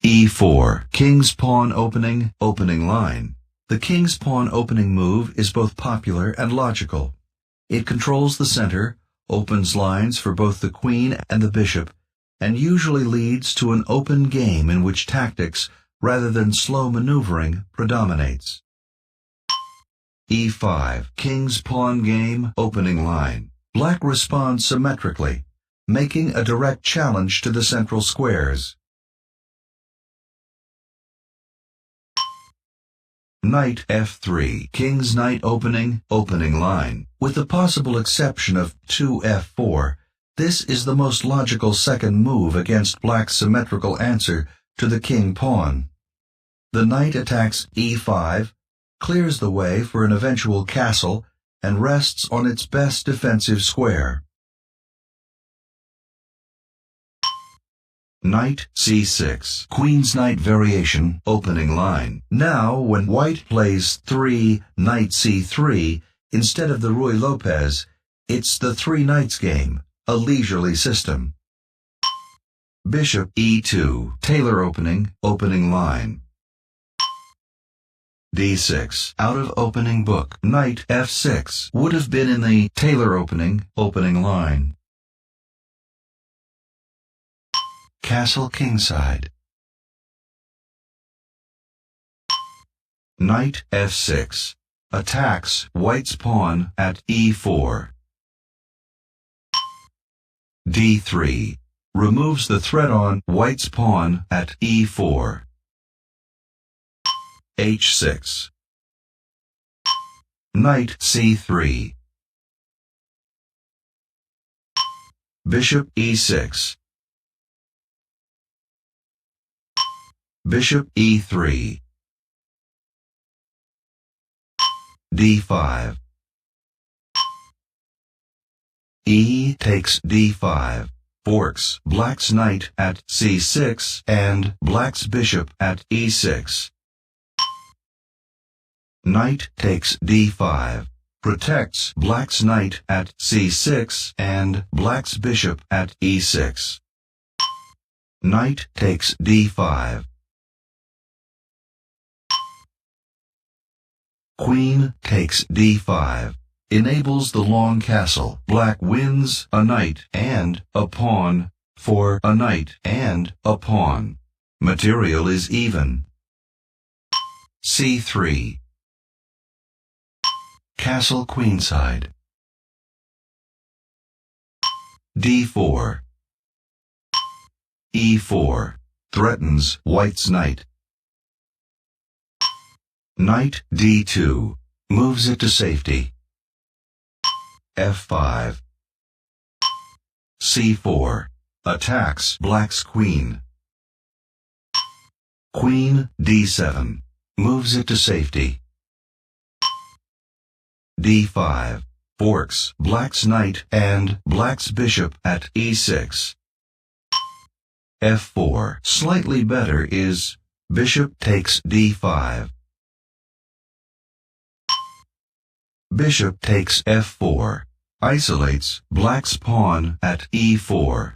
e4, king's pawn opening, opening line. The king's pawn opening move is both popular and logical. It controls the center, opens lines for both the queen and the bishop, and usually leads to an open game in which tactics, rather than slow maneuvering, predominates. e5, king's pawn game, opening line. Black responds symmetrically, making a direct challenge to the central squares. Knight f3, king's knight opening, opening line. With the possible exception of 2f4, this is the most logical second move against black's symmetrical answer to the king pawn. The knight attacks e5, clears the way for an eventual castle, and rests on its best defensive square. Knight c6, queen's knight variation, opening line. Now, when white plays 3 knight c3 instead of the Ruy Lopez, it's the three knights game, a leisurely system. Bishop e2, Tayler opening, opening line. d6, out of opening book. Knight f6 would have been in the Tayler opening, opening line. Castle kingside. Knight f6 attacks white's pawn at e4. d3 removes the threat on white's pawn at e4. h6. Knight c3. Bishop e6. Bishop e3. d5. E takes d5, forks black's knight at c6 and black's bishop at e6. Knight takes d5, protects black's knight at c6 and black's bishop at e6. Knight takes d5. Queen takes d5, enables the long castle. Black wins a knight and a pawn for a knight and a pawn. Material is even. c3. Castle queenside. d4. e4 threatens white's knight. Knight d2 moves it to safety. f5. c4 attacks black's queen. Queen d7 moves it to safety. d5 forks black's knight and black's bishop at e6. f4 slightly better is bishop takes d5. Bishop takes f4, isolates black's pawn at e4.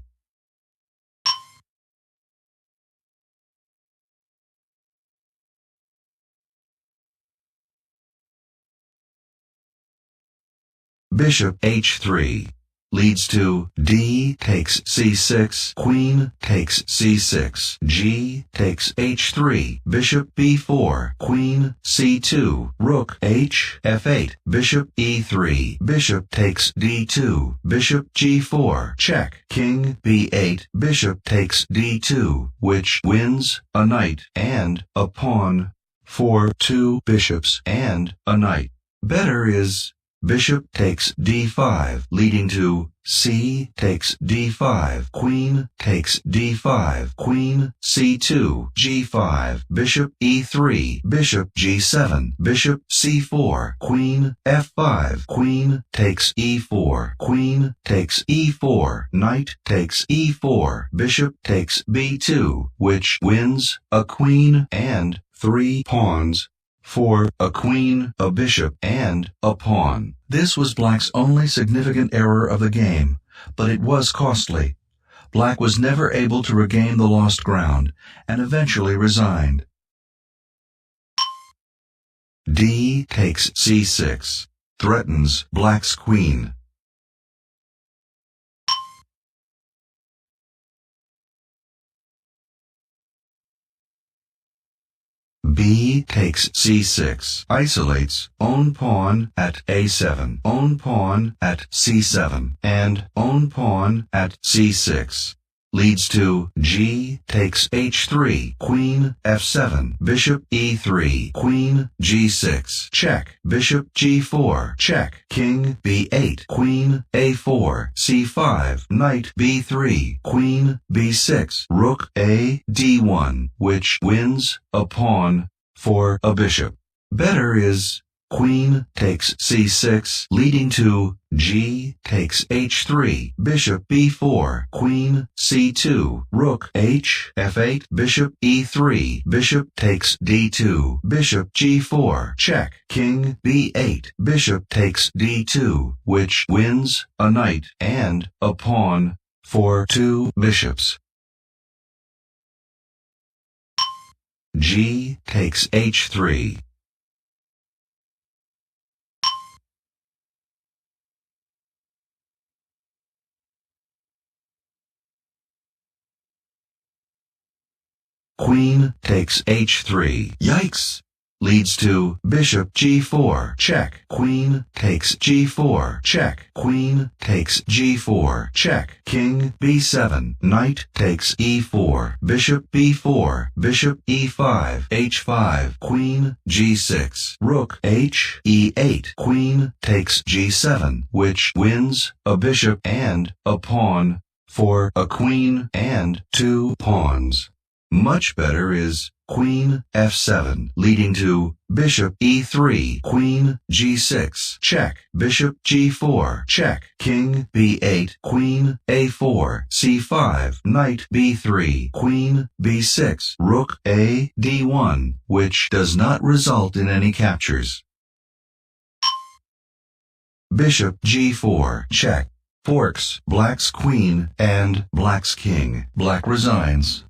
Bishop h3 leads to d takes c6, queen takes c6, g takes h3, bishop b4, queen c2, rook h f8, bishop e3, bishop takes d2, bishop g4, check, king b8, bishop takes d2, which wins a knight and a pawn for 2 bishops and a knight. Better is bishop takes d5, leading to c takes d5, queen takes d5, queen c2, g5, bishop e3, bishop g7, bishop c4, queen f5, queen takes e4, queen takes e4, knight takes e4, bishop takes b2, which wins a queen and 3 pawns for a queen, a bishop, and a pawn. This was black's only significant error of the game, but it was costly. Black was never able to regain the lost ground and eventually resigned. D takes c6, threatens Black's queen. B takes c6, isolates own pawn at a7, own pawn at c7, and own pawn at c6. Leads to G takes h3, queen f7, bishop e3, queen g6, check, bishop g4, check, king b8, queen a4, c5, knight b3, queen b6, rook a d1, which wins a pawn for a bishop. Better is queen takes c6, leading to G takes h3, bishop b4, queen c2, rook h f8, bishop e3, bishop takes d2, bishop g4, check, king b8, bishop takes d2, which wins a knight and a pawn for two bishops. G takes h3. Queen takes h3. Yikes! Leads to bishop g4, check. Queen takes g4, check. Queen takes g4, check. King b7, knight takes e4, bishop b4, bishop e5, h5, queen g6, rook h e8, queen takes g7, which wins a bishop and a pawn for a queen and two pawns. Much better is queen f7, leading to bishop e3, queen g6, check, bishop g4, check, king b8, queen a4, c5, knight b3, queen b6, rook a d1, which does not result in any captures. Bishop g4, check, forks Black's queen and Black's king. Black resigns.